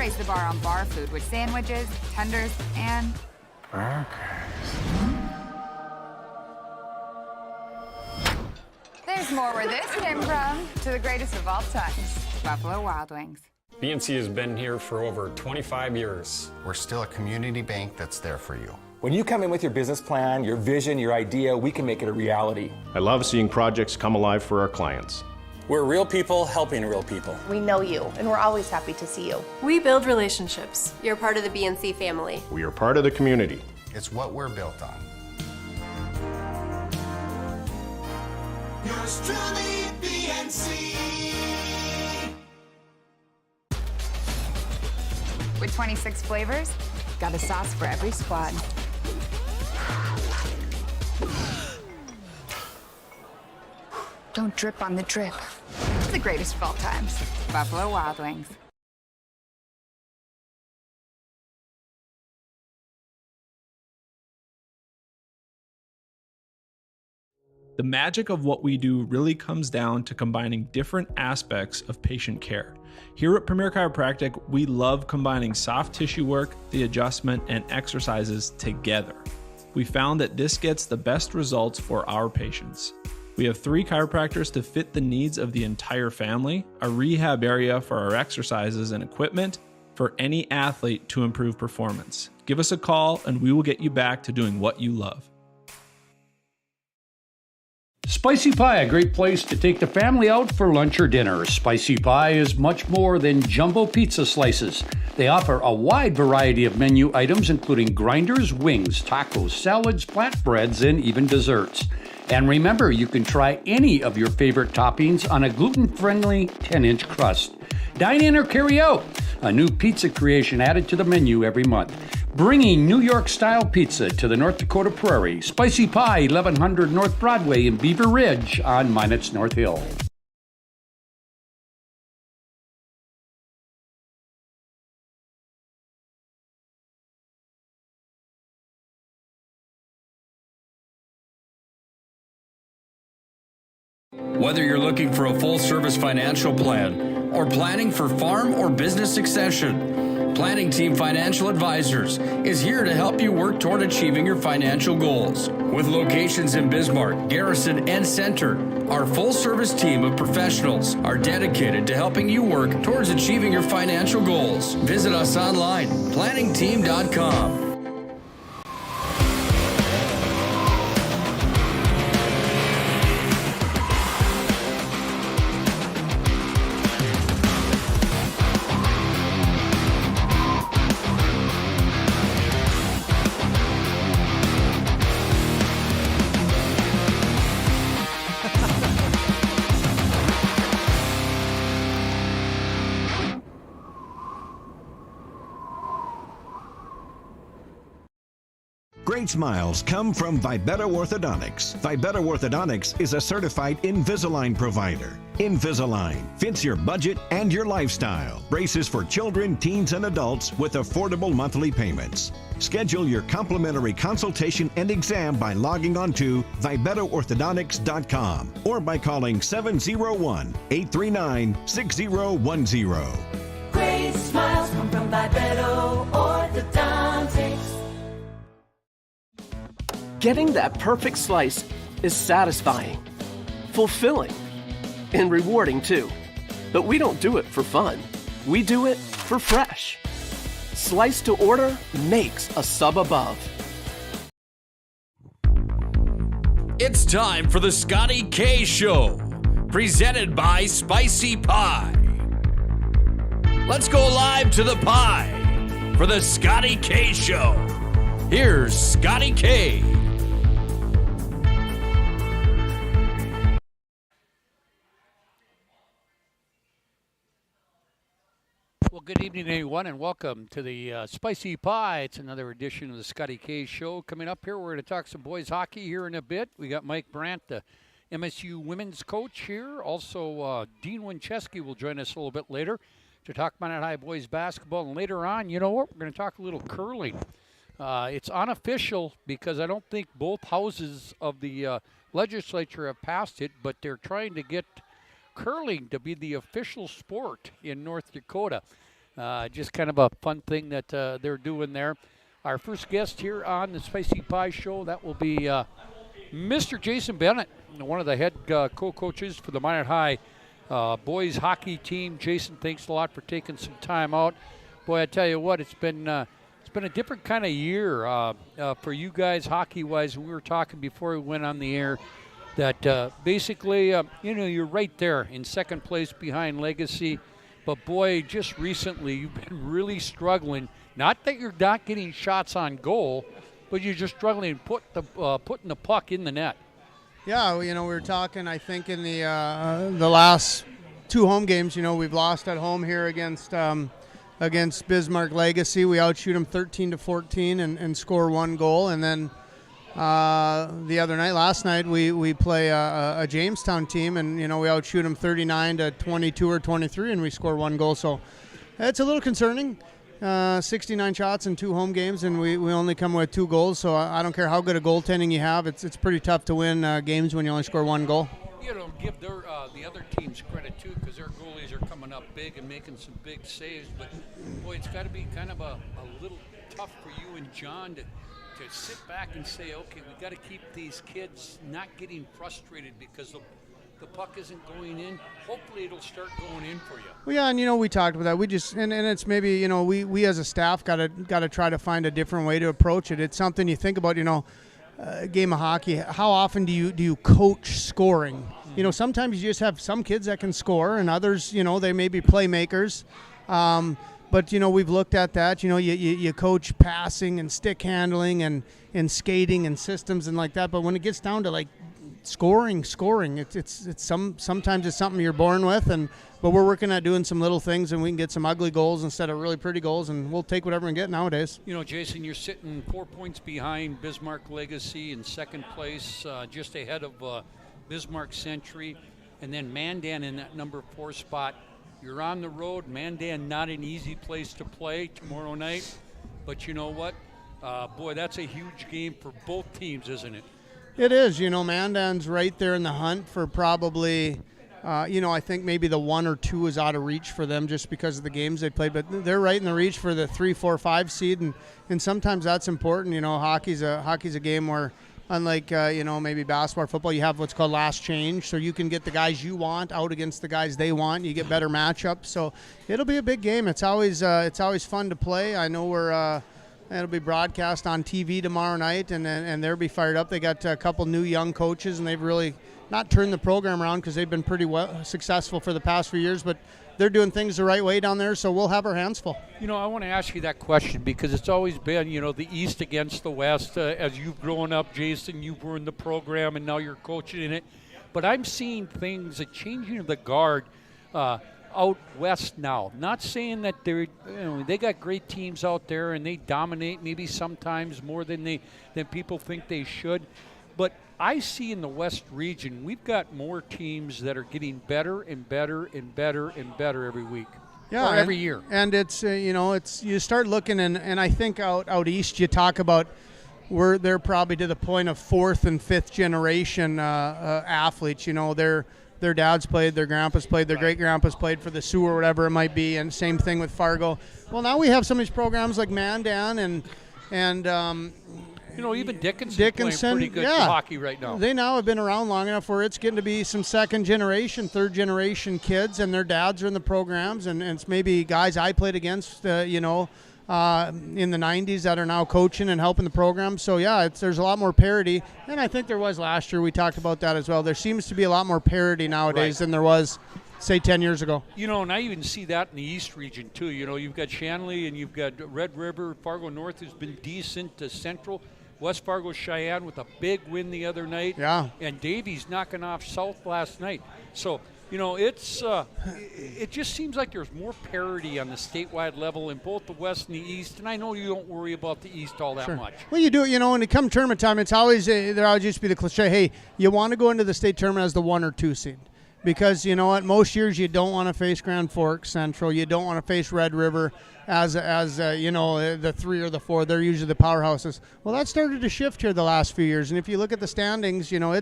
raise the bar on bar food with sandwiches, tenders, and burgers. There's more where this came from. To the greatest of all times, Buffalo Wild Wings. BNC has been here for over 25 years. We're still a community bank that's there for you. When you come in with your business plan, your vision, your idea, we can make it a reality. I love seeing projects come alive for our clients. We're real people helping real people. We know you, and we're always happy to see you. We build relationships. You're part of the BNC family. We are part of the community. It's what we're built on. Yours truly, BNC. With 26 flavors, got a sauce for every squad. Don't drip on the drip. The greatest of all times, Buffalo Wild Wings. The magic of what we do really comes down to combining different aspects of patient care. Here at Premier Chiropractic, we love combining soft tissue work, the adjustment, and exercises together. We found that this gets the best results for our patients. We have 3 chiropractors to fit the needs of the entire family, a rehab area for our exercises and equipment for any athlete to improve performance. Give us a call and we will get you back to doing what you love. Spicy Pie, a great place to take the family out for lunch or dinner. Spicy Pie is much more than jumbo pizza slices. They offer a wide variety of menu items, including grinders, wings, tacos, salads, flatbreads, and even desserts. And remember, you can try any of your favorite toppings on a gluten-friendly 10-inch crust. Dine in or carry out. A new pizza creation added to the menu every month. Bringing New York-style pizza to the North Dakota Prairie. Spicy Pie, 1100 North Broadway in Beaver Ridge on Minot's North Hill. Whether you're looking for a full-service financial plan or planning for farm or business succession, Planning Team Financial Advisors is here to help you work toward achieving your financial goals. With locations in Bismarck, Garrison, and Center, our full-service team of professionals are dedicated to helping you work towards achieving your financial goals. Visit us online, planningteam.com. Great smiles come from Vibetta Orthodontics. Vibetta Orthodontics is a certified Invisalign provider. Invisalign fits your budget and your lifestyle. Braces for children, teens, and adults with affordable monthly payments. Schedule your complimentary consultation and exam by logging on to VibettaOrthodontics.com or by calling 701-839-6010. Great smiles come from Vibetta Orthodontics. Getting that perfect slice is satisfying, fulfilling, and rewarding too. But we don't do it for fun. We do it for fresh. Slice to order makes a sub above. It's time for the Scotty K Show, presented by Spicy Pie. Let's go live to the pie for the Scotty K Show. Here's Scotty K. Well, good evening, everyone, and welcome to the Spicy Pie. It's another edition of the Scotty K Show. Coming up here, we're going to talk some boys hockey here in a bit. We got Mike Brandt, the MSU women's coach here. Also, Dean Winchesky will join us a little bit later to talk Minot High boys basketball. And later on, you know what? We're going to talk a little curling. It's unofficial because I don't think both houses of the legislature have passed it, but they're trying to get curling to be the official sport in North Dakota. Just kind of a fun thing that they're doing there. Our first guest here on the Spicy Pie Show, that will be Mr. Jason Bennett, one of the head co-coaches for the Minot High boys hockey team. Jason, thanks a lot for taking some time out. Boy, I tell you what, it's been a different kind of year for you guys hockey-wise. We were talking before we went on the air that basically, you're right there in second place behind Legacy. But boy, just recently you've been really struggling. Not that you're not getting shots on goal, but you're just struggling putting the puck in the net. Yeah, we were talking, I think, in the last two home games. We've lost at home here against Bismarck Legacy. We outshoot them 13-14 and score one goal. And then the other night, last night, we play a Jamestown team, and we outshoot them 39-22 or 23, and we score one goal. So it's a little concerning. 69 shots in two home games, and we only come with 2 goals. So I don't care how good a goaltending you have. It's pretty tough to win games when you only score 1 goal. Give the other teams credit too, because their goalies are coming up big and making some big saves. But boy, it's got to be kind of a little tough for you and John to sit back and say, okay, we got to keep these kids not getting frustrated because the puck isn't going in. Hopefully it'll start going in for you. Well, yeah, and we talked about that. We just and it's maybe we as a staff got to try to find a different way to approach it. It's something you think about. A game of hockey. How often do you coach scoring? Sometimes you just have some kids that can score, and others, they may be playmakers. But we've looked at that. You coach passing and stick handling and skating and systems and like that. But when it gets down to like scoring, it's sometimes it's something you're born with. But we're working at doing some little things, and we can get some ugly goals instead of really pretty goals, and we'll take whatever we can get nowadays. Jason, you're sitting 4 points behind Bismarck Legacy in second place, just ahead of Bismarck Century, and then Mandan in that number 4 spot. You're on the road. Mandan, not an easy place to play tomorrow night, but you know what? Boy, that's a huge game for both teams, isn't it? It is. Mandan's right there in the hunt for probably, I think maybe the 1 or 2 is out of reach for them just because of the games they played, but they're right in the reach for the 3, 4, 5 seed, and sometimes that's important. Hockey's a game where, unlike, maybe basketball or football, you have what's called last change, so you can get the guys you want out against the guys they want. You get better matchups, so it'll be a big game. It's always fun to play. I know it'll be broadcast on TV tomorrow night, and they'll be fired up. They got a couple new young coaches, and they've really not turned the program around because they've been pretty successful for the past few years, but they're doing things the right way down there, so we'll have our hands full. I want to ask you that question because it's always been, the East against the West. As you've grown up, Jason, you were in the program, and now you're coaching in it. But I'm seeing things, a changing of the guard out West now. Not saying that they got great teams out there, and they dominate maybe sometimes more than people think they should. But I see in the West region, we've got more teams that are getting better and better and better and better every week. Yeah, or every year. And it's you start looking, and I think out east you talk about they're probably to the point of 4th and 5th generation athletes. Their dads played, their grandpas played, their great grandpas played for the Sioux or whatever it might be, and same thing with Fargo. Well, now we have some of these programs like Mandan and even Dickinson playing pretty good hockey right now. They now have been around long enough where it's getting to be some 2nd generation, 3rd generation kids, and their dads are in the programs, and it's maybe guys I played against, in the 90s that are now coaching and helping the program. So, yeah, there's a lot more parity, and I think there was last year. We talked about that as well. There seems to be a lot more parity nowadays than there was, say, 10 years ago. And I even see that in the East region, too. You've got Shanley and you've got Red River. Fargo North has been decent to Central. West Fargo Cheyenne with a big win the other night. Yeah. And Davies knocking off South last night. So, it just seems like there's more parity on the statewide level in both the West and the East. And I know you don't worry about the East all that much. Well, you do. When it comes tournament time, it's always there always used to be the cliche, hey, you want to go into the state tournament as the 1 or 2 seed. because you know what? Most years you don't want to face Grand Forks Central. You don't want to face Red River as you know, the 3 or the 4. They're usually the powerhouses. Well, that started to shift here the last few years. And if you look at the standings, you know,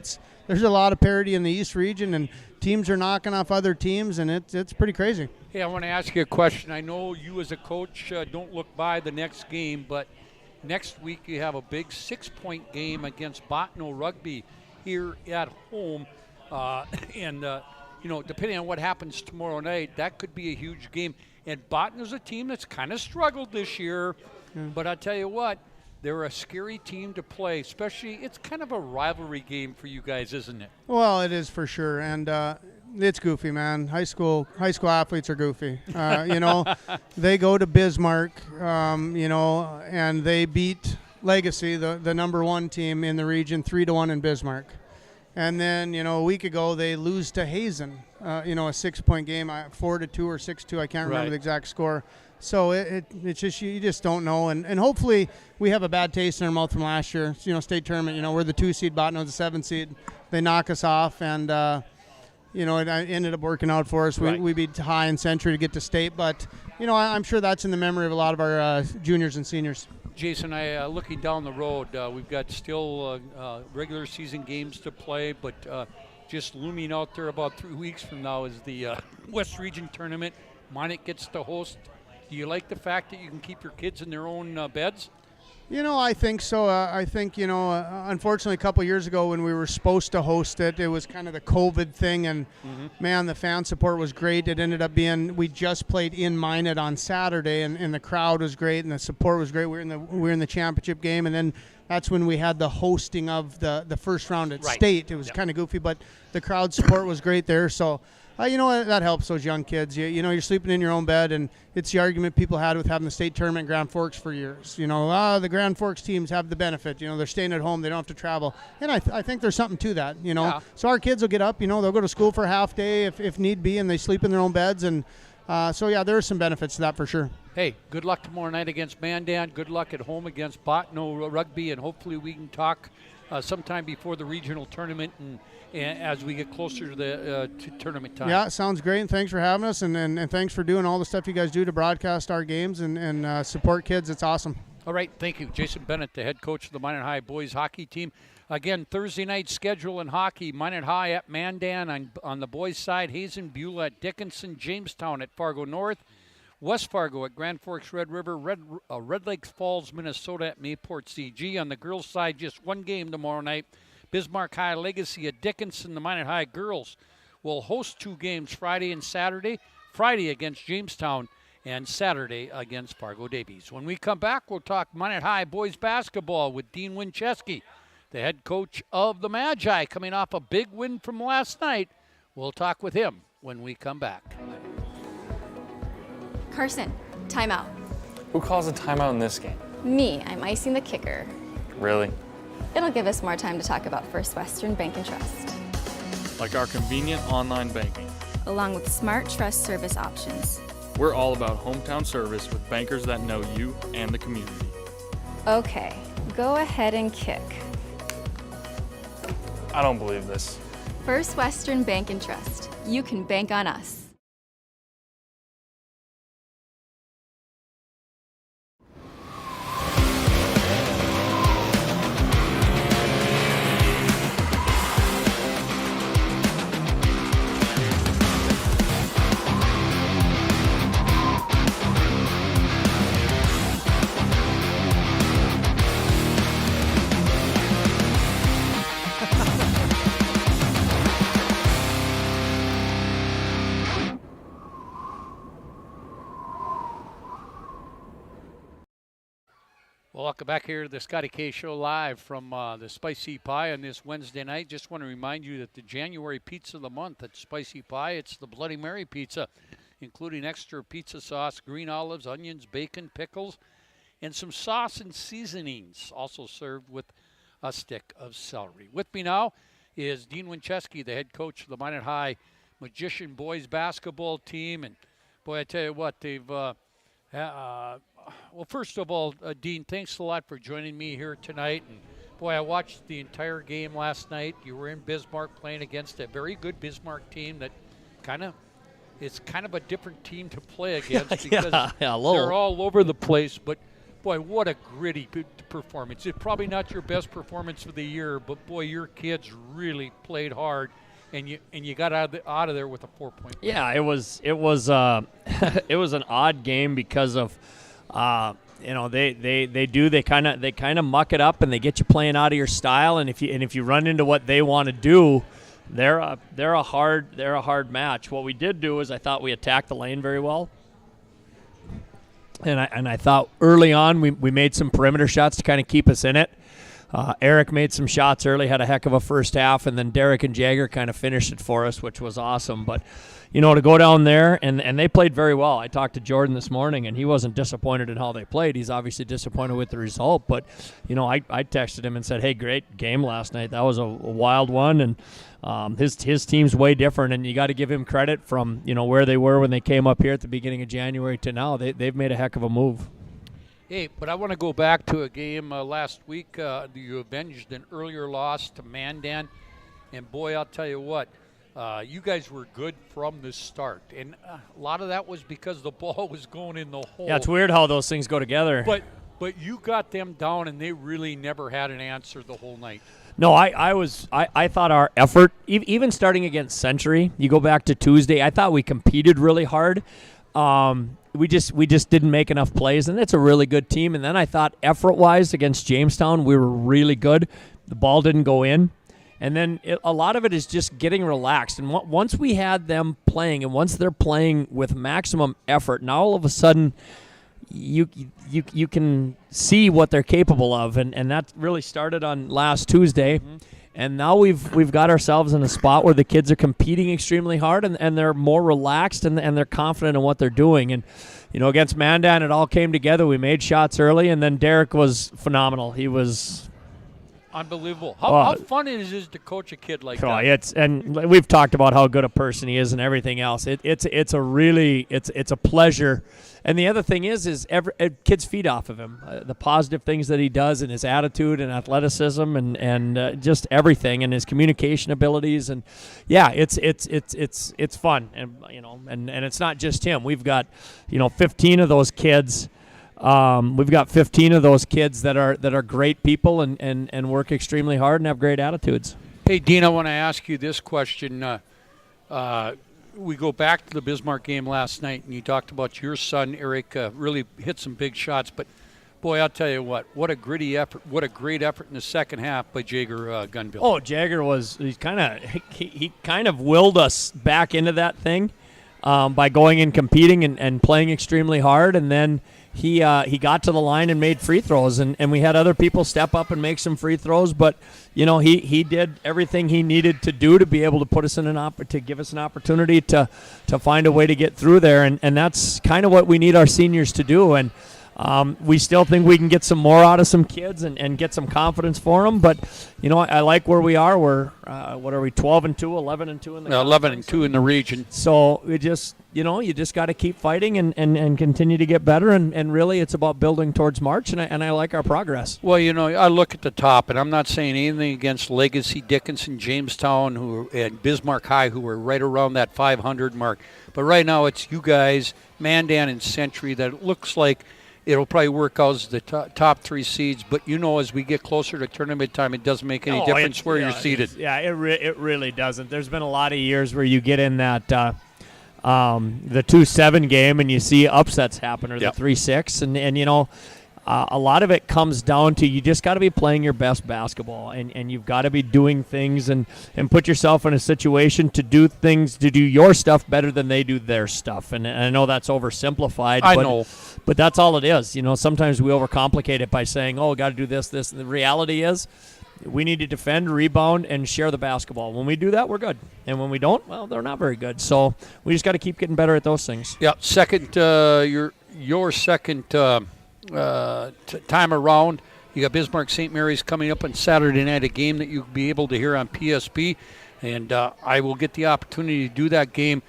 there's a lot of parity in the East region, and teams are knocking off other teams, and it's pretty crazy. Hey, I want to ask you a question. I know you as a coach don't look by the next game, but next week you have a big 6-point game against Bottineau Rugby here at home. And you know, depending on what happens tomorrow night, that could be a huge game. And Bottineau's a team that's kind of struggled this year. But I tell you what, they're a scary team to play, especially it's kind of a rivalry game for you guys, isn't it? Well, it is for sure. And it's goofy, man. High school athletes are goofy. You know, they go to Bismarck, you know, and they beat Legacy, the number 1 team in the region, 3-1 in Bismarck. And then, you know, a week ago they lose to Hazen, you know, a 6-point game, 4-2 or 6-2. I can't remember the exact score. So it's just, you just don't know. And hopefully we have a bad taste in our mouth from last year. You know, state tournament, you know, we're the 2 seed, Bottineau's the 7 seed. They knock us off, and, you know, it ended up working out for us. We beat High and Century to get to state. But, you know, I'm sure that's in the memory of a lot of our juniors and seniors. Jason, looking down the road, we've got still regular season games to play, but just looming out there about 3 weeks from now is the West Region Tournament. Minot gets to host. Do you like the fact that you can keep your kids in their own beds? You know, I think so. I think, you know, unfortunately a couple years ago when we were supposed to host it, it was kind of the COVID thing, and man, the fan support was great. It ended up being, we just played in Minot on Saturday, and the crowd was great and the support was great. We were in the championship game, and then that's when we had the hosting of the first round at state. It was kind of goofy, but the crowd support was great there. So you know, that helps those young kids. You know, you're sleeping in your own bed, and it's the argument people had with having the state tournament in Grand Forks for years. You know, the Grand Forks teams have the benefit. You know, they're staying at home. They don't have to travel. And I think there's something to that, you know. Yeah. So our kids will get up, you know, they'll go to school for a half day if need be, and they sleep in their own beds. And so, yeah, there are some benefits to that for sure. Hey, good luck tomorrow night against Mandan. Good luck at home against Bottineau Rugby, and hopefully we can talk sometime before the regional tournament and as we get closer to the tournament time. Yeah, sounds great, and thanks for having us, and thanks for doing all the stuff you guys do to broadcast our games and support kids. It's awesome. All right, thank you. Jason Bennett, the head coach of the Minot High boys hockey team. Again, Thursday night schedule in hockey, Minot High at Mandan on the boys' side, Hazen, Beulah at Dickinson, Jamestown at Fargo North, West Fargo at Grand Forks Red River, Red Lakes Falls, Minnesota at Mayport CG. On the girls' side, just one game tomorrow night. Bismarck High Legacy at Dickinson. The Minot High girls will host 2 games Friday and Saturday. Friday against Jamestown and Saturday against Fargo Davies. When we come back, we'll talk Minot High boys basketball with Dean Winchesky, the head coach of the Magi, coming off a big win from last night. We'll talk with him when we come back. Carson, timeout. Who calls a timeout in this game? Me, I'm icing the kicker. Really? It'll give us more time to talk about First Western Bank and Trust. Like our convenient online banking. Along with smart trust service options. We're all about hometown service with bankers that know you and the community. Okay, go ahead and kick. I don't believe this. First Western Bank and Trust. You can bank on us. Welcome back here to the Scotty K Show live from the Spicy Pie on this Wednesday night. Just want to remind you that the January pizza of the month at Spicy Pie, it's the Bloody Mary pizza, including extra pizza sauce, green olives, onions, bacon, pickles, and some sauce and seasonings, also served with a stick of celery. With me now is Dean Winchesky, the head coach of the Minot High Magician boys basketball team. And boy, I tell you what, they've well, first of all, Dean, thanks a lot for joining me here tonight. And Boy, I watched the entire game last night. You were in Bismarck playing against a very good Bismarck team that it's kind of a different team to play against because they're all over the place. But, boy, what a gritty performance. It's probably not your best performance of the year, but, boy, your kids really played hard, and you got out of there with a 4-point win. Yeah, it was it was an odd game because of they kind of muck it up and they get you playing out of your style, and if you run into what they want to do, they're a hard match. What we did do is I thought we attacked the lane very well, and I thought early on we made some perimeter shots to kind of keep us in it. Eric made some shots early, had a heck of a first half, and then Derek and Jagger kind of finished it for us, which was awesome. But to go down there, and they played very well. I talked to Jordan this morning, and he wasn't disappointed in how they played. He's obviously disappointed with the result, but, I texted him and said, hey, great game last night. That was a wild one, and his team's way different, and you got to give him credit from, where they were when they came up here at the beginning of January to now. They've made a heck of a move. Hey, but I want to go back to a game last week. You avenged an earlier loss to Mandan, and, boy, I'll tell you what. You guys were good from the start, and a lot of that was because the ball was going in the hole. Yeah, it's weird how those things go together. But you got them down, and they really never had an answer the whole night. No, I thought our effort, even starting against Century, you go back to Tuesday, I thought we competed really hard. We just didn't make enough plays, and it's a really good team. And then I thought effort-wise against Jamestown, we were really good. The ball didn't go in. And then a lot of it is just getting relaxed. And once we had them playing, and once they're playing with maximum effort, now all of a sudden you can see what they're capable of. And that really started on last Tuesday. Mm-hmm. And now we've got ourselves in a spot where the kids are competing extremely hard, and they're more relaxed, and they're confident in what they're doing. And, against Mandan, it all came together. We made shots early, and then Derek was phenomenal. He was unbelievable. How fun it is to coach a kid like that. And we've talked about how good a person he is and everything else. It's a pleasure. And the other thing is kids feed off of him. The positive things that he does, and his attitude and athleticism and just everything, and his communication abilities. And yeah, it's fun. And it's not just him. We've got 15 of those kids. We've got 15 of those kids that are great people and work extremely hard and have great attitudes. Hey, Dean, I want to ask you this question. We go back to the Bismarck game last night, and you talked about your son, Eric, really hit some big shots. But, boy, I'll tell you what a gritty effort, what a great effort in the second half by Jagger Gunbill. Oh, Jagger he kind of willed us back into that thing by going and competing and playing extremely hard, and then he got to the line and made free throws, and we had other people step up and make some free throws, but he did everything he needed to do to be able to put us in to give us an opportunity to find a way to get through there, and that's kind of what we need our seniors to do. And we still think we can get some more out of some kids and get some confidence for them, but I like where we are. We're what are we, 12-2, 11-2 in the 11-2 in the region. So we just you just got to keep fighting and continue to get better, and really it's about building towards March, and I like our progress. Well, I look at the top, and I'm not saying anything against Legacy, Dickinson, Jamestown, and Bismarck High, who are right around that 500 mark. But right now it's you guys, Mandan and Century, that it looks like it'll probably work out as the top three seeds. But, as we get closer to tournament time, it doesn't make any difference where you're seated. Yeah, it really doesn't. There's been a lot of years where you get in that the 2-7 game and you see upsets happen, or the 3-6. And a lot of it comes down to you just got to be playing your best basketball, and you've got to be doing things and put yourself in a situation to do your stuff better than they do their stuff. And I know that's oversimplified. I know. But that's all it is. Sometimes we overcomplicate it by saying, we got to do this. And the reality is we need to defend, rebound, and share the basketball. When we do that, we're good. And when we don't, well, they're not very good. So we just got to keep getting better at those things. Yeah, second, your second time around. You got Bismarck St. Mary's coming up on Saturday night, a game that you'll be able to hear on PSP. And I will get the opportunity to do that game.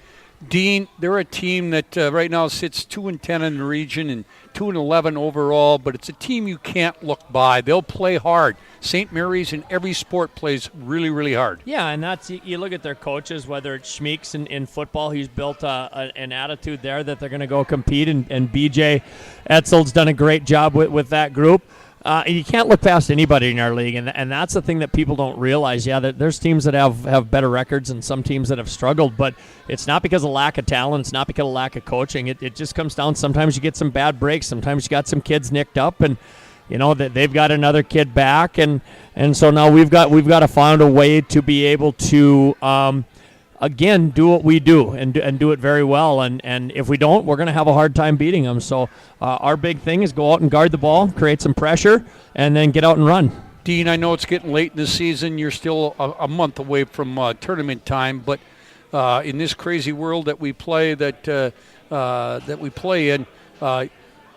Dean, they're a team that right now sits 2-10 in the region and 2-11 overall, but it's a team you can't look by. They'll play hard. St. Mary's in every sport plays really, really hard. Yeah, and that's you look at their coaches, whether it's Schmeeks in football, he's built an attitude there that they're going to go compete, and BJ Etzel's done a great job with that group. You can't look past anybody in our league, and that's the thing that people don't realize. Yeah, there's teams that have better records and some teams that have struggled, but it's not because of lack of talent. It's not because of lack of coaching. It just comes down. Sometimes you get some bad breaks. Sometimes you got some kids nicked up, and that they've got another kid back, and so now we've got to find a way to be able to again do what we do and do it very well, and if we don't, we're going to have a hard time beating them. So our big thing is go out and guard the ball, create some pressure, and then get out and run. Dean, I know it's getting late in the season. You're still a month away from tournament time, but in this crazy world that we play in,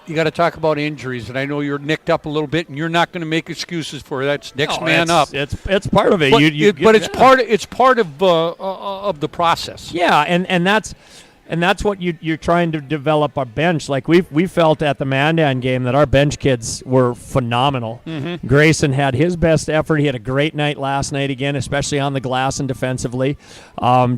you got to talk about injuries, and I know you're nicked up a little bit, and you're not going to make excuses for it. That's next man up. It's part of it. But it's part of the process. Yeah, and that's what you're trying to develop our bench. Like we felt at the Mandan game that our bench kids were phenomenal. Mm-hmm. Grayson had his best effort. He had a great night last night again, especially on the glass and defensively.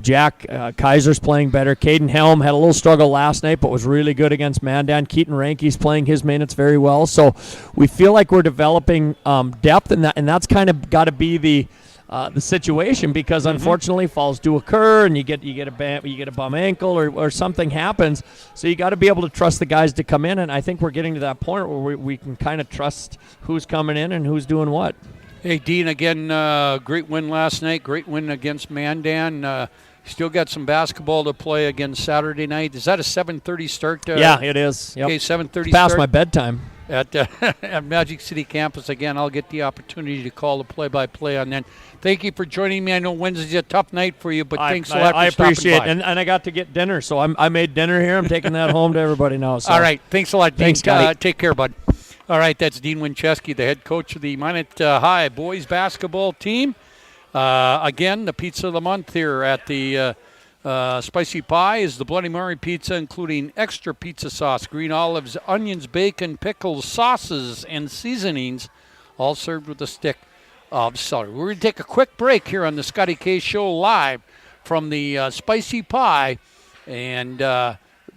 Jack Kaiser's playing better. Caden Helm had a little struggle last night, but was really good against Mandan. Keaton Ranke's playing his minutes very well. So we feel like we're developing depth, and that's kind of got to be the situation, because unfortunately falls do occur, and you get a bum ankle or something happens. So you got to be able to trust the guys to come in, and I think we're getting to that point where we can kind of trust who's coming in and who's doing what. Hey, Dean, again, great win last night. Great win against Mandan. Still got some basketball to play again Saturday night. Is that a 7:30 start? Yeah, it is. Yep. Okay, 7:30 it's past start my bedtime. At Magic City campus. Again, I'll get the opportunity to call the play-by-play on that. Thank you for joining me. I know Wednesday's a tough night for you, but thanks a lot for I appreciate stopping it, by. and I got to get dinner, so I made dinner here. I'm taking that home to everybody now. So. All right, thanks a lot, Dean. Thanks, Scotty. Take care, bud. All right, that's Dean Winchesky, the head coach of the Minot High boys basketball team. Again, the pizza of the month here at the Spicy Pie is the Bloody Mary pizza, including extra pizza sauce, green olives, onions, bacon, pickles, sauces, and seasonings, all served with a stick of celery. We're going to take a quick break here on the Scotty K Show live from the Spicy Pie, and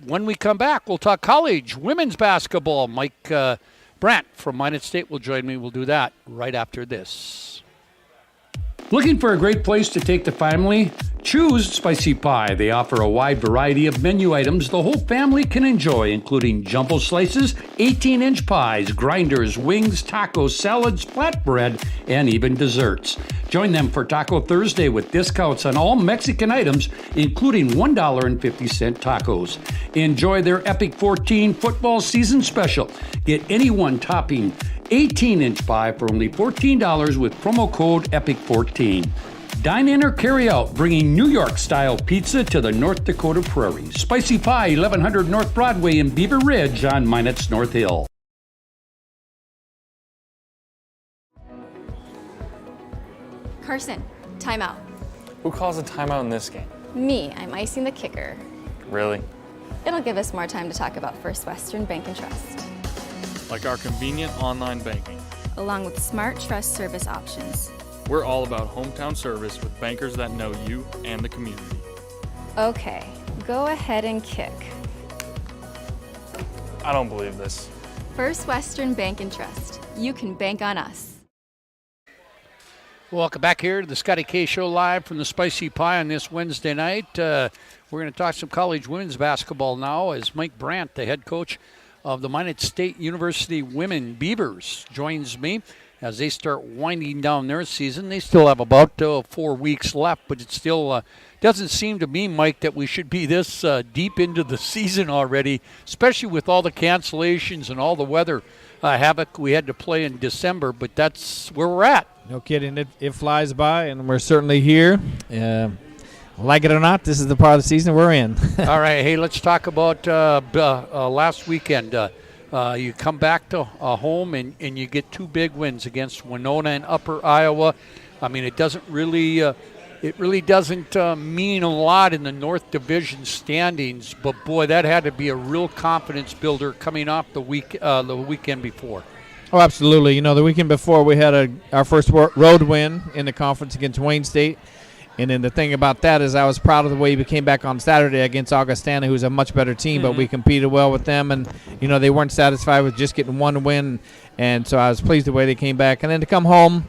when we come back, we'll talk college women's basketball. Mike Brandt from Minot State will join me. We'll do that right after this. Looking for a great place to take the family? Choose Spicy Pie. They offer a wide variety of menu items the whole family can enjoy, including jumbo slices, 18-inch pies, grinders, wings, tacos, salads, flatbread, and even desserts. Join them for Taco Thursday with discounts on all Mexican items, including $1.50 tacos. Enjoy their Epic 14 football season special. Get any one topping 18-inch pie for only $14 with promo code EPIC14. Dine in or carry out, bringing New York-style pizza to the North Dakota prairie. Spicy Pie, 1100 North Broadway in Beaver Ridge on Minot's North Hill. Carson, timeout. Who calls a timeout in this game? Me, I'm icing the kicker. Really? It'll give us more time to talk about First Western Bank and Trust, Like our convenient online banking. along with smart trust service options. We're all about hometown service with bankers that know you and the community. Okay, go ahead and kick. I don't believe this. First Western Bank and Trust. You can bank on us. Welcome back here to the Scotty K Show live from the Spicy Pie on this Wednesday night. We're going to talk some college women's basketball now as Mike Brandt, the head coach of the Minot State University Women Beavers, joins me as they start winding down their season. They still have about 4 weeks left, but it still doesn't seem to me, Mike, that we should be this deep into the season already, especially with all the cancellations and all the weather havoc we had to play in December, but that's where we're at. No kidding. It flies by, and we're certainly here. Like it or not, this is the part of the season we're in. All right, hey, let's talk about last weekend. You come back to home and you get two big wins against Winona and Upper Iowa. I mean, it doesn't really it really doesn't mean a lot in the North Division standings. But boy, that had to be a real confidence builder coming off the weekend before. Oh, absolutely. You know, the weekend before we had our first road win in the conference against Wayne State. And then the thing about that is I was proud of the way we came back on Saturday against Augustana, who's a much better team, but we competed well with them. And, you know, they weren't satisfied with just getting one win. And so I was pleased the way they came back. And then to come home,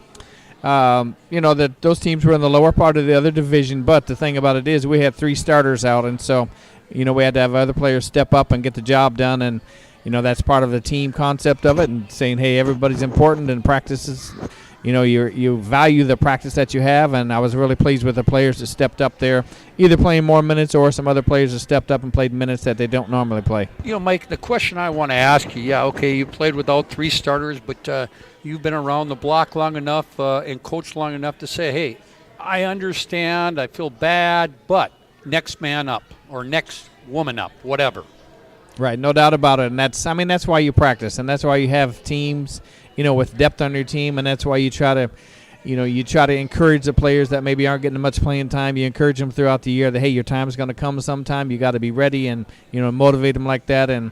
you know, that those teams were in the lower part of the other division. But the thing about it is we had 3 starters out. And so, you know, we had to have other players step up and get the job done. And, you know, that's part of the team concept of it, and saying, hey, everybody's important and practices, you know, you value the practice that you have. And I was really pleased with the players that stepped up there, either playing more minutes or some other players that stepped up and played minutes that they don't normally play. You know, Mike, the question I want to ask you, okay, you played without 3 starters, but you've been around the block long enough and coached long enough to say, hey, I understand, I feel bad, but next man up or next woman up, whatever. Right, no doubt about it. And that's why you practice, and that's why you have teams, you know, with depth on your team, and that's why you try to encourage the players that maybe aren't getting much playing time. You encourage them throughout the year that, hey, your time is going to come sometime. You got to be ready and, you know, motivate them like that. And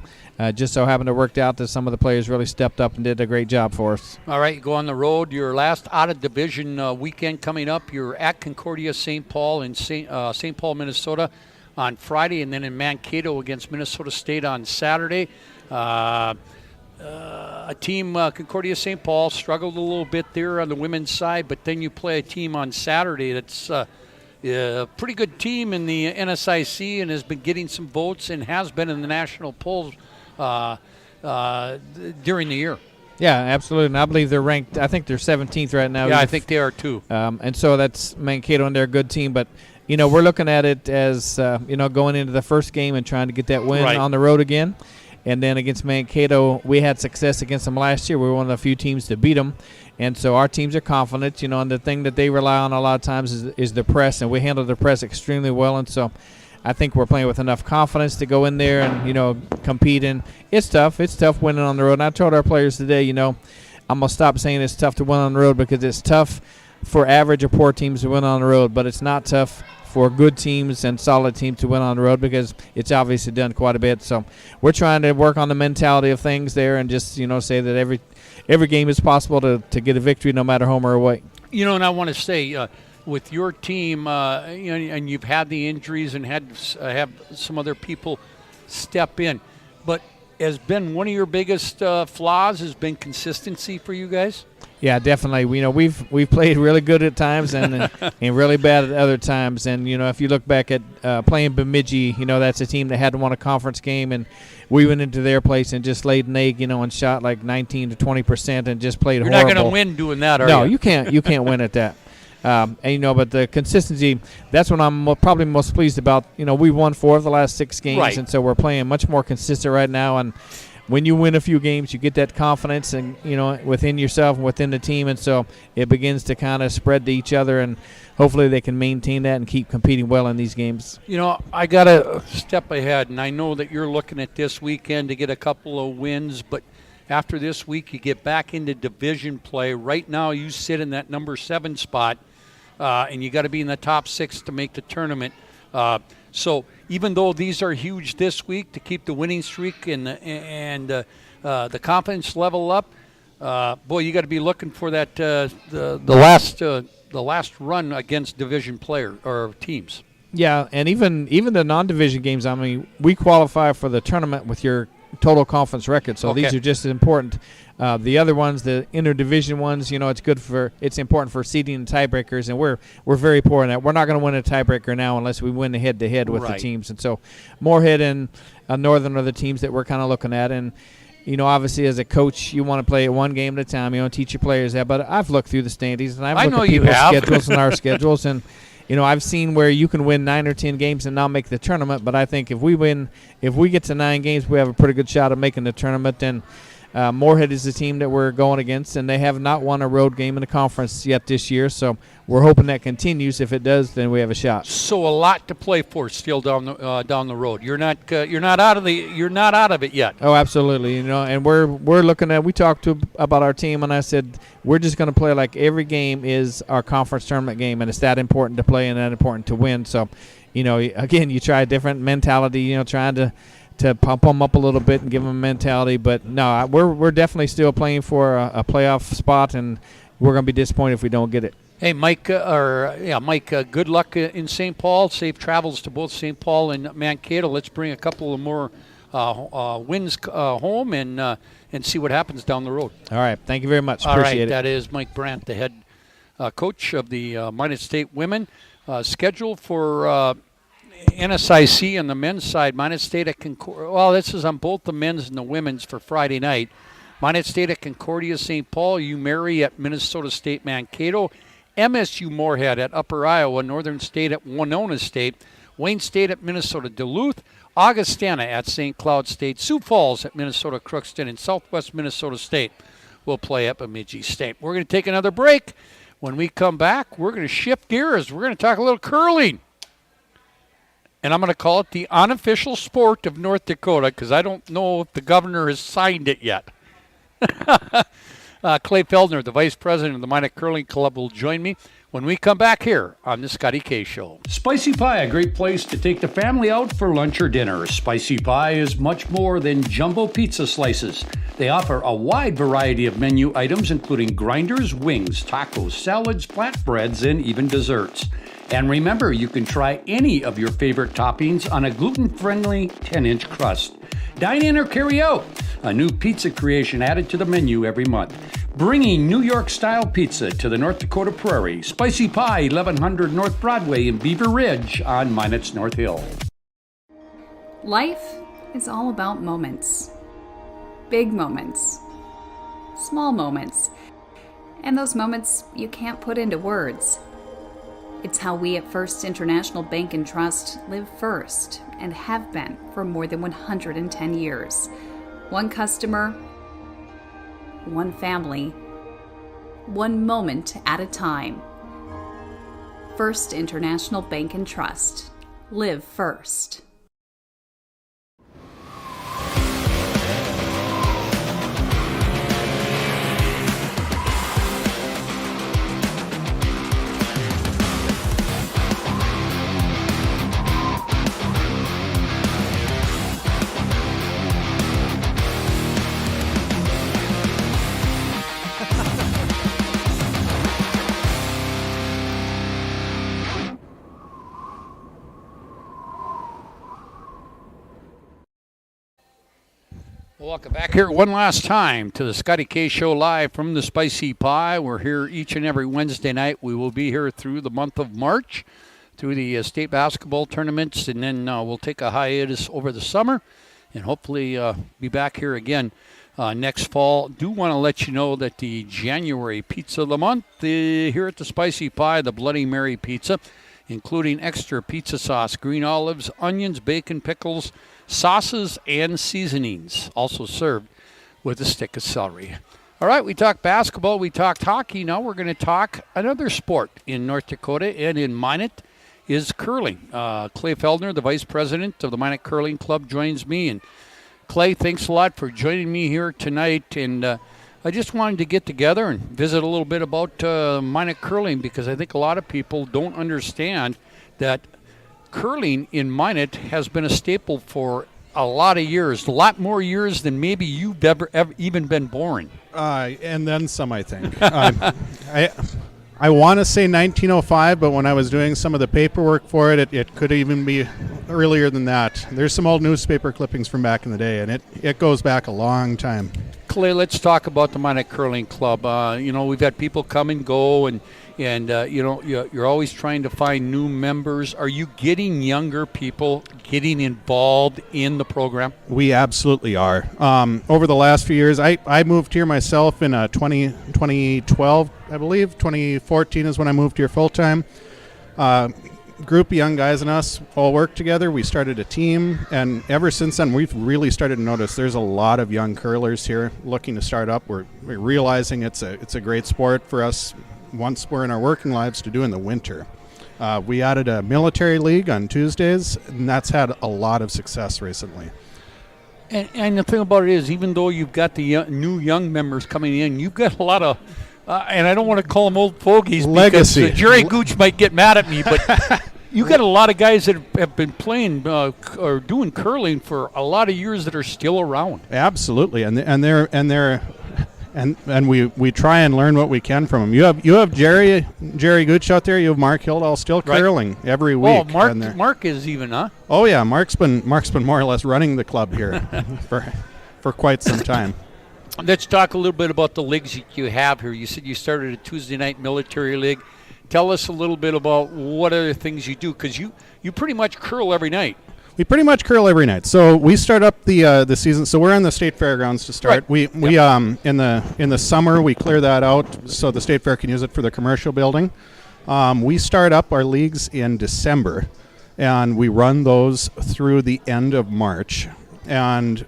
just so happened it worked out that some of the players really stepped up and did a great job for us. All right, you go on the road. Your last out-of-division weekend coming up. You're at Concordia St. Paul in St. Paul, Minnesota on Friday, and then in Mankato against Minnesota State on Saturday. A team, Concordia St. Paul, struggled a little bit there on the women's side, but then you play a team on Saturday that's a pretty good team in the NSIC and has been getting some votes and has been in the national polls during the year. Yeah, absolutely. And I believe they're ranked, I think they're 17th right now. Yeah, I think they are too. And so that's Mankato, and they're a good team. But, you know, we're looking at it as, you know, going into the first game and trying to get that win on the road again. And then against Mankato, we had success against them last year. We were one of the few teams to beat them. And so our teams are confident, you know, and the thing that they rely on a lot of times is the press, and we handle the press extremely well. And so I think we're playing with enough confidence to go in there and, you know, compete. And it's tough. It's tough winning on the road. And I told our players today, you know, I'm going to stop saying it's tough to win on the road, because it's tough for average or poor teams to win on the road, but it's not tough for good teams and solid teams to win on the road, because it's obviously done quite a bit. So we're trying to work on the mentality of things there and just, you know, say that every game is possible to get a victory no matter home or away. You know, and I want to say with your team, you know, and you've had the injuries and had have some other people step in, but has been one of your biggest flaws has been consistency for you guys? Yeah, definitely. You know, we've played really good at times and really bad at other times. And, you know, if you look back at playing Bemidji, you know, that's a team that hadn't won a conference game, and we went into their place and just laid an egg, you know, and shot like 19 to 20% and just played horrible. You're not going to win doing that, are you? No, you can't. You can't win at that. And, you know, but the consistency, that's what I'm probably most pleased about. You know, we won 4 of the last 6 games, right, and so we're playing much more consistent right now. And when you win a few games, you get that confidence, and, you know, within yourself and within the team, and so it begins to kind of spread to each other, and hopefully they can maintain that and keep competing well in these games. You know, I got a step ahead, and I know that you're looking at this weekend to get a couple of wins, but after this week you get back into division play. Right now you sit in that number 7 spot, and you got to be in the top 6 to make the tournament. So even though these are huge this week to keep the winning streak and the confidence level up, boy, you got to be looking for that the last run against division player or teams. Yeah, and even the non-division games. I mean, we qualify for the tournament with your total conference record, so these are just as important. The other ones, the interdivision ones, you know, it's important for seeding and tiebreakers, and we're very poor in that. We're not going to win a tiebreaker now unless we win the head-to-head with the teams, and so Moorhead and Northern are the teams that we're kind of looking at. And, you know, obviously as a coach, you want to play it one game at a time. You want to teach your players that. But I've looked through the standings, and I've looked at people's schedules and our schedules, and, you know, I've seen where you can win 9 or 10 games and not make the tournament. But I think if we get to 9 games, we have a pretty good shot of making the tournament. And Moorhead is the team that we're going against, and they have not won a road game in the conference yet this year. So we're hoping that continues. If it does, then we have a shot. So a lot to play for still down the road. You're not out of it yet. Oh, absolutely. And we're looking at. We talked about our team, and I said we're just going to play like every game is our conference tournament game, and it's that important to play and that important to win. So, again, you try a different mentality. Trying to pump them up a little bit and give them a mentality. But no, we're definitely still playing for a playoff spot, and we're going to be disappointed if we don't get it. Hey, Mike, good luck in St. Paul. Safe travels to both St. Paul and Mankato. Let's bring a couple of more wins home and see what happens down the road. All right. Thank you very much. All Appreciate right. it. That is Mike Brandt, the head coach of the Minot State women. Schedule for NSIC on the men's side. Minot State at Concordia. Well, this is on both the men's and the women's for Friday night. Minot State at Concordia St. Paul. UMary at Minnesota State Mankato. MSU Moorhead at Upper Iowa. Northern State at Winona State. Wayne State at Minnesota Duluth. Augustana at St. Cloud State. Sioux Falls at Minnesota Crookston. And Southwest Minnesota State will play at Bemidji State. We're going to take another break. When we come back, we're going to shift gears. We're going to talk a little curling. And I'm going to call it the unofficial sport of North Dakota because I don't know if the governor has signed it yet. Clay Feldner, the vice president of the Minot Curling Club, will join me when we come back here on the Scotty K Show. Spicy Pie, a great place to take the family out for lunch or dinner. Spicy Pie is much more than jumbo pizza slices. They offer a wide variety of menu items, including grinders, wings, tacos, salads, flatbreads, and even desserts. And remember, you can try any of your favorite toppings on a gluten-friendly 10-inch crust. Dine in or carry out. A new pizza creation added to the menu every month. Bringing New York-style pizza to the North Dakota Prairie. Spicy Pie, 1100 North Broadway in Beaver Ridge on Minot's North Hill. Life is all about moments. Big moments. Small moments. And those moments you can't put into words. It's how we at First International Bank and Trust live first and have been for more than 110 years. One customer, one family, one moment at a time. First International Bank and Trust. Live first. Welcome back here one last time to the Scotty K Show live from the Spicy Pie. We're here each and every Wednesday night. We will be here through the month of March, through the state basketball tournaments, and then we'll take a hiatus over the summer and hopefully be back here again next fall. Do want to let you know that the January pizza of the month here at the Spicy Pie, the Bloody Mary pizza, including extra pizza sauce, green olives, onions, bacon, pickles, sauces, and seasonings, also served with a stick of celery. All right, we talked basketball, we talked hockey. Now we're going to talk another sport in North Dakota and in Minot is curling. Clay Feldner, the vice president of the Minot Curling Club, joins me. And Clay, thanks a lot for joining me here tonight. And I just wanted to get together and visit a little bit about Minot curling because I think a lot of people don't understand that curling in Minot has been a staple for a lot of years, a lot more years than maybe you've ever even been born. And then some, I think. I want to say 1905, but when I was doing some of the paperwork for it, it could even be earlier than that. There's some old newspaper clippings from back in the day, and it goes back a long time. Clay, let's talk about the Minot Curling Club. We've had people come and go, and you're always trying to find new members. Are you getting younger people getting involved in the program? We absolutely are. Over the last few years, I moved here myself in 2012, I believe. 2014 is when I moved here full time. group of young guys and us all worked together. We started a team, and ever since then, we've really started to notice there's a lot of young curlers here looking to start up. We're realizing it's a great sport for us once we're in our working lives to do in the winter. We added a military league on Tuesdays, and that's had a lot of success recently. And the thing about it is, even though you've got the new young members coming in, you've got a lot of, and I don't want to call them old fogies Legacy. because Jerry Gooch might get mad at me, but you got a lot of guys that have been playing or doing curling for a lot of years that are still around. Absolutely, and we try and learn what we can from them. You have Jerry Gooch out there. You have Mark Hildahl still curling every week. Oh, Mark is even, huh? Oh yeah, Mark's been more or less running the club here for quite some time. Let's talk a little bit about the leagues that you have here. You said you started a Tuesday night military league. Tell us a little bit about what other things you do, because you pretty much curl every night. We pretty much curl every night. So we start up the season. So we're on the state fairgrounds to start. Right. We in the summer we clear that out so the state fair can use it for the commercial building. We start up our leagues in December, and we run those through the end of March. And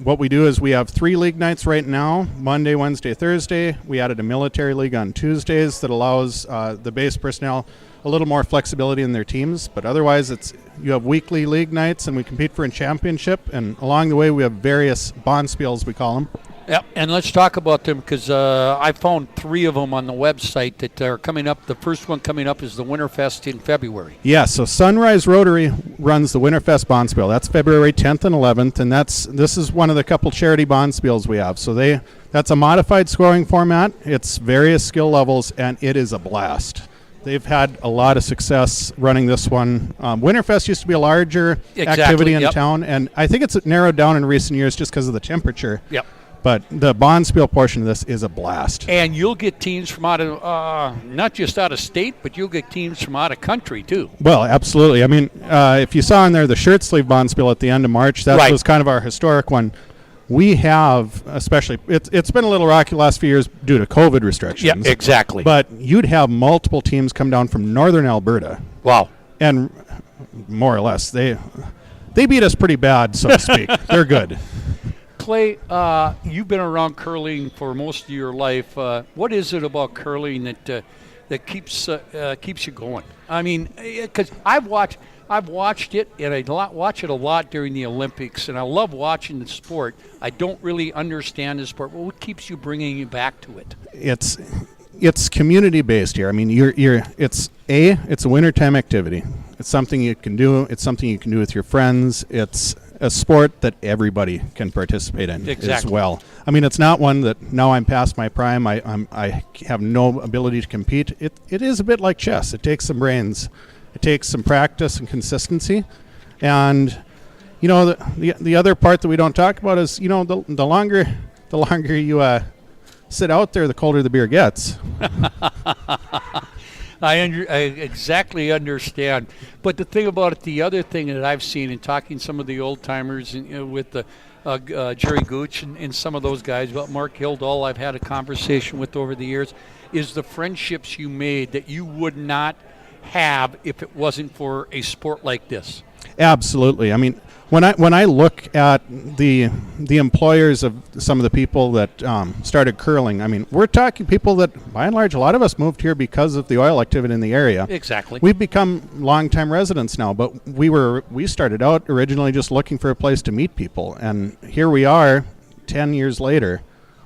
what we do is we have 3 league nights right now: Monday, Wednesday, Thursday. We added a military league on Tuesdays that allows the base personnel a little more flexibility in their teams, but otherwise you have weekly league nights, and we compete for a championship, and along the way we have various bonspiels, we call them. Yeah, and let's talk about them, because I found 3 of them on the website that are coming up. The first one coming up is the Winterfest in February. Yeah, so Sunrise Rotary runs the Winterfest Bonspiel. That's February 10th and 11th, and this is one of the couple charity bonspiels we have. So that's a modified scoring format. It's various skill levels, and it is a blast. They've had a lot of success running this one. Winterfest used to be a larger activity in town, and I think it's narrowed down in recent years just because of the temperature. Yep. But the bonspiel portion of this is a blast. And you'll get teams from out of, not just out of state, but you'll get teams from out of country, too. Well, absolutely. I mean, if you saw in there the shirt sleeve bonspiel at the end of March, that was kind of our historic one. We have, especially, it's been a little rocky the last few years due to COVID restrictions. Yeah, exactly. But you'd have multiple teams come down from northern Alberta. Wow. And more or less, they beat us pretty bad, so to speak. They're good. Clay, you've been around curling for most of your life. What is it about curling that keeps you going? I mean, because I've watched it, and I watch it a lot during the Olympics, and I love watching the sport. I don't really understand the sport. What keeps you bringing you back to it? It's community based here. I mean, it's a wintertime activity. It's something you can do. It's something you can do with your friends. It's a sport that everybody can participate in as well. I mean, it's not one that now I'm past my prime. I have no ability to compete. It is a bit like chess. It takes some brains. It takes some practice and consistency. And, you know, the other part that we don't talk about is, you know, the longer you sit out there, the colder the beer gets. I exactly understand. But the thing about it, the other thing that I've seen in talking some of the old timers with the Jerry Gooch and some of those guys, about Mark Hildahl I've had a conversation with over the years, is the friendships you made that you would not have if it wasn't for a sport like this. Absolutely. I mean, when I look at the employers of some of the people that started curling, I mean, we're talking people that, by and large, a lot of us moved here because of the oil activity in the area. Exactly. We've become longtime residents now, but we started out originally just looking for a place to meet people, and here we are, 10 years later.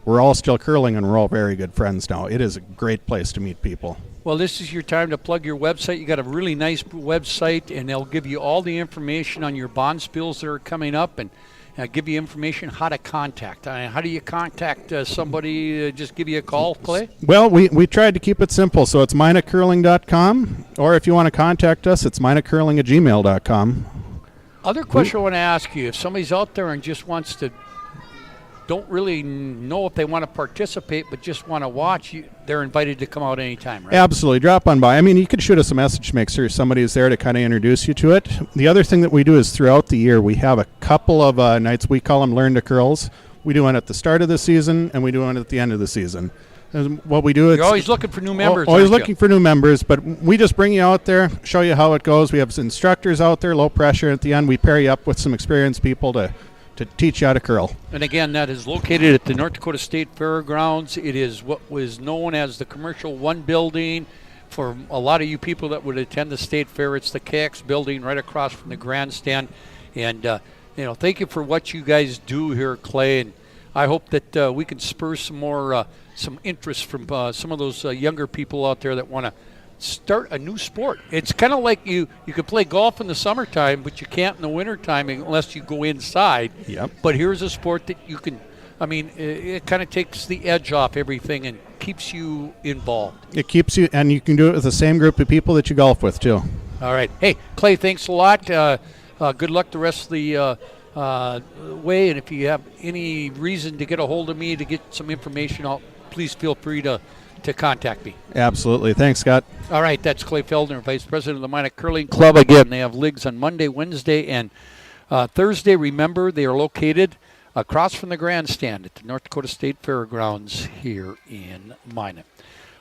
We're all still curling, and we're all very good friends now. It is a great place to meet people. Well, this is your time to plug your website. You got a really nice website, and they'll give you all the information on your bonspiels that are coming up, and give you information how to contact. How do you contact somebody? Just give you a call, Clay? Well, we tried to keep it simple, so it's minacurling.com, or if you want to contact us, it's minacurling@gmail.com. Other question I want to ask you, if somebody's out there and just wants to, don't really know if they want to participate but just want to watch, they're invited to come out anytime, right? Absolutely. Drop on by. I mean, you could shoot us a message to make sure somebody's there to kind of introduce you to it. The other thing that we do is throughout the year we have a couple of nights. We call them Learn to Curls. We do one at the start of the season, and we do one at the end of the season. What we do, You're always looking for new members. Always aren't you? looking for new members, but we just bring you out there, show you how it goes. We have instructors out there, low pressure. At the end, we pair you up with some experienced people to teach you how to curl. And again, that is located at the North Dakota State Fairgrounds. It is what was known as the Commercial One building. For a lot of you people that would attend the State Fair, it's the KX building right across from the grandstand. And, thank you for what you guys do here, Clay. And I hope that we can spur some interest from some of those younger people out there that want to start a new sport. It's kind of like you could play golf in the summertime, but you can't in the wintertime unless you go inside. Yep. But here's a sport that you can, it kind of takes the edge off everything and keeps you involved. It keeps you, and you can do it with the same group of people that you golf with, too. All right. Hey, Clay, thanks a lot. Good luck the rest of the way. And if you have any reason to get a hold of me to get some information out, please feel free to contact me. Absolutely. Thanks, Scott. All right. That's Clay Feldner, Vice President of the Minot Curling Club. Again, they have leagues on Monday, Wednesday, and Thursday. Remember, they are located across from the grandstand at the North Dakota State Fairgrounds here in Minot.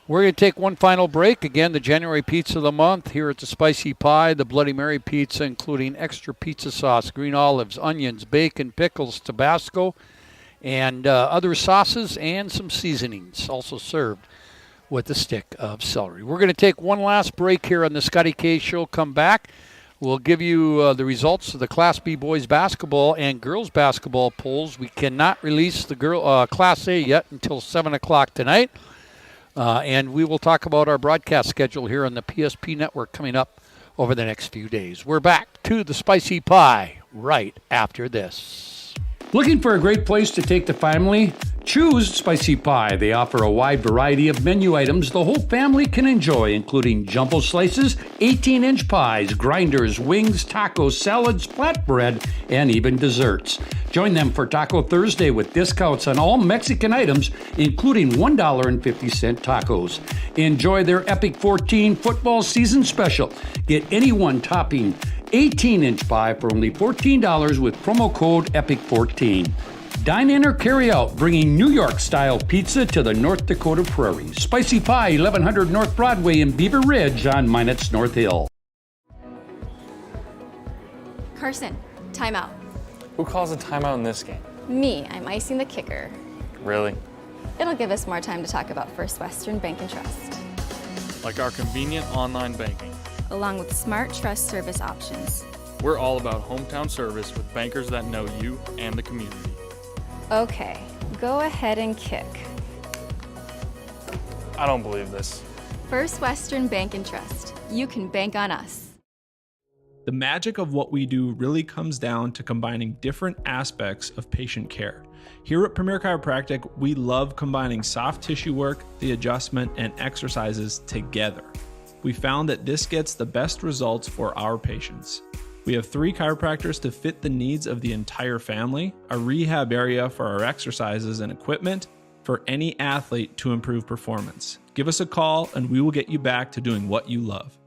We're going to take one final break. Again, the January pizza of the month here at the Spicy Pie, the Bloody Mary pizza, including extra pizza sauce, green olives, onions, bacon, pickles, Tabasco, and other sauces and some seasonings, also served with a stick of celery. We're going to take one last break here on the Scotty K Show. Come back. We'll give you the results of the Class B boys basketball and girls basketball polls. We cannot release the Class A yet until 7 o'clock tonight. And we will talk about our broadcast schedule here on the PSP Network coming up over the next few days. We're back to the Spicy Pie right after this. Looking for a great place to take the family? Choose Spicy Pie. They offer a wide variety of menu items the whole family can enjoy, including jumbo slices, 18-inch pies, grinders, wings, tacos, salads, flatbread, and even desserts. Join them for Taco Thursday with discounts on all Mexican items, including $1.50 tacos. Enjoy their Epic 14 football season special. Get any one topping 18-inch pie for only $14 with promo code EPIC14. Dine in or carry out, bringing New York-style pizza to the North Dakota prairie. Spicy Pie, 1100 North Broadway in Beaver Ridge on Minot's North Hill. Carson, timeout. Who calls a timeout in this game? Me, I'm icing the kicker. Really? It'll give us more time to talk about First Western Bank and Trust, Like our convenient online banking. along with smart trust service options. We're all about hometown service with bankers that know you and the community. Okay, go ahead and kick. I don't believe this. First Western Bank and Trust. You can bank on us. The magic of what we do really comes down to combining different aspects of patient care. Here at Premier Chiropractic, we love combining soft tissue work, the adjustment, and exercises together. We found that this gets the best results for our patients. We have 3 chiropractors to fit the needs of the entire family, a rehab area for our exercises and equipment, for any athlete to improve performance. Give us a call and we will get you back to doing what you love.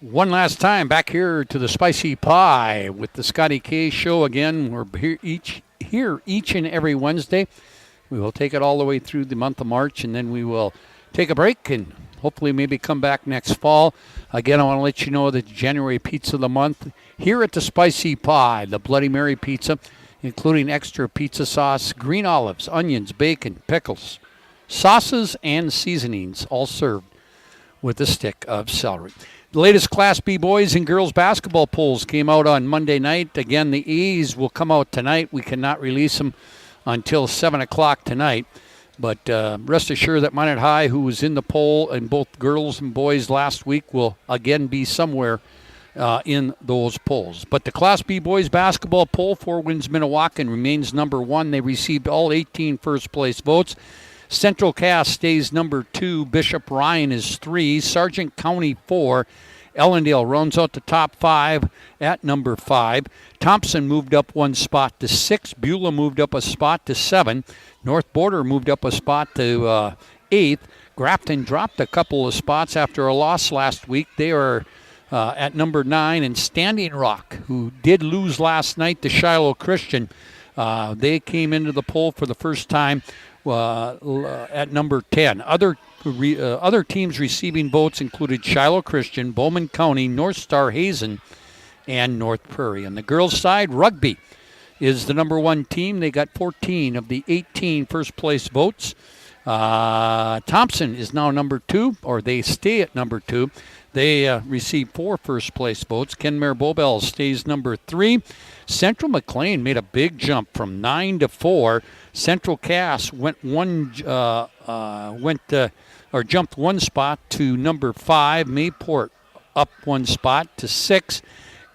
One last time back here to the Spicy Pie with the Scotty K Show. Again, we're here each and every Wednesday. We will take it all the way through the month of March, and then we will take a break and hopefully maybe come back next fall. Again, I want to let you know that January pizza of the month here at the Spicy Pie, the Bloody Mary pizza, including extra pizza sauce, green olives, onions, bacon, pickles, sauces, and seasonings, all served with a stick of celery. The latest Class B boys and girls basketball polls came out on Monday night. Again, the A's will come out tonight. We cannot release them until 7 o'clock tonight. But rest assured that Minot High, who was in the poll in both girls and boys last week, will again be somewhere in those polls. But the Class B boys basketball poll, Four Winds Minnewacan remains number 1. They received all 18 first-place votes. Central Cass stays number 2. Bishop Ryan is 3. Sargent County 4. Ellendale rounds out the top 5 at number 5. Thompson moved up 1 spot to 6. Beulah moved up a spot to 7. North Border moved up a spot to 8th. Grafton dropped a couple of spots after a loss last week. They are at number 9. And Standing Rock, who did lose last night to Shiloh Christian, They came into the poll for the first time at number 10. Other teams receiving votes included Shiloh Christian, Bowman County, North Star Hazen, and North Prairie. On the girls' side, rugby is the number 1 team. They got 14 of the 18 first-place votes. Thompson is now number 2, or they stay at number 2. They received 4 first-place votes. Kenmare Bowbell stays number 3. Central McLean made a big jump from 9 to 4. Central Cass jumped 1 spot to number 5. Mayport up 1 spot to 6.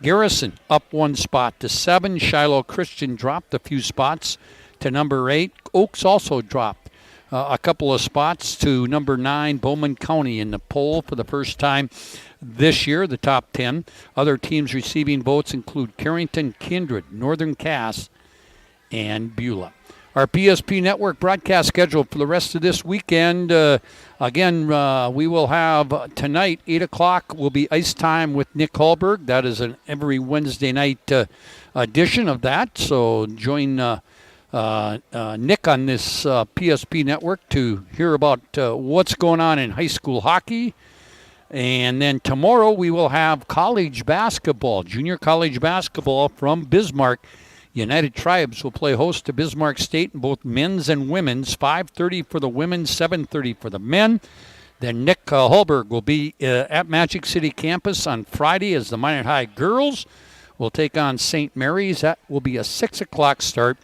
Garrison up 1 spot to 7. Shiloh Christian dropped a few spots to number 8. Oaks also dropped a couple of spots to number 9. Bowman County in the poll for the first time this year, the top 10. Other teams receiving votes include Carrington, Kindred, Northern Cass, and Beulah. Our PSP Network broadcast schedule for the rest of this weekend. We will have tonight, 8 o'clock, will be Ice Time with Nick Hallberg. That is an every Wednesday night edition of that. So join Nick on this PSP Network to hear about what's going on in high school hockey. And then tomorrow we will have college basketball, junior college basketball from Bismarck. United Tribes will play host to Bismarck State in both men's and women's, 5:30 for the women, 7:30 for the men. Then Nick Hallberg will be at Magic City campus on Friday as the Minot High girls will take on St. Mary's. That will be a 6 o'clock start.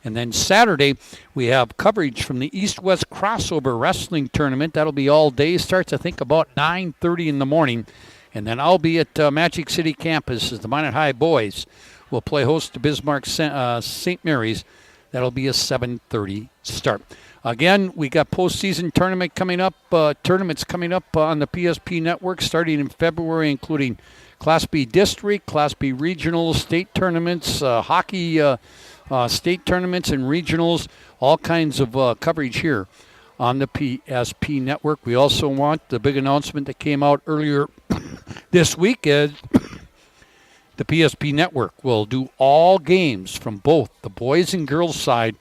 And then Saturday, we have coverage from the East-West Crossover Wrestling Tournament. That'll be all day. Starts, I think, about 9:30 in the morning. And then I'll be at Magic City campus as the Minot High boys will play host to Bismarck St. Mary's. That'll be a 7:30 start. Again, we got postseason tournaments coming up on the PSP Network starting in February, including Class B District, Class B Regional, state tournaments, hockey state tournaments and regionals, all kinds of coverage here on the PSP Network. We also want the big announcement that came out earlier this week is the PSP Network will do all games from both the boys and girls side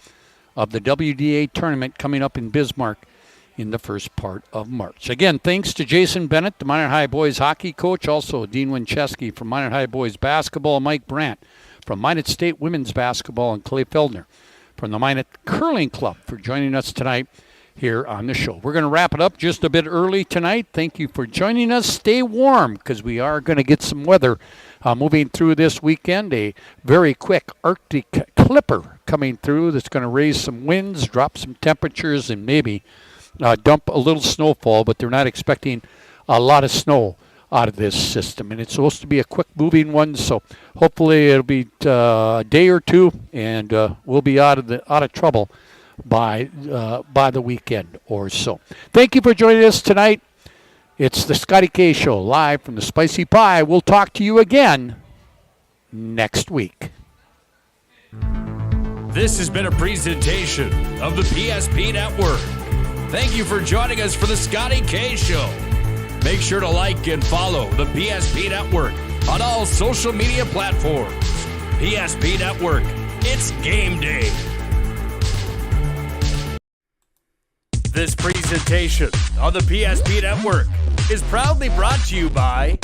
of the WDA tournament coming up in Bismarck in the first part of March. Again, thanks to Jason Bennett, the Minot High boys hockey coach, also Dean Winchesky from Minot High boys basketball, Mike Brandt from Minot State women's basketball, and Clay Feldner from the Minot Curling Club for joining us tonight here on the show. We're going to wrap it up just a bit early tonight. Thank you for joining us. Stay warm because we are going to get some weather moving through this weekend. A very quick Arctic clipper coming through that's going to raise some winds, drop some temperatures, and maybe dump a little snowfall, but they're not expecting a lot of snow out of this system. And it's supposed to be a quick moving one, so hopefully it'll be a day or two, and we'll be out of trouble by the weekend or so. Thank you for joining us tonight. It's the Scotty K Show, live from the Spicy Pie. We'll talk to you again next week. This has been a presentation of the PSP Network. Thank you for joining us for the Scotty K Show. Make sure to like and follow the PSP Network on all social media platforms. PSP Network, it's game day. This presentation on the PSP Network is proudly brought to you by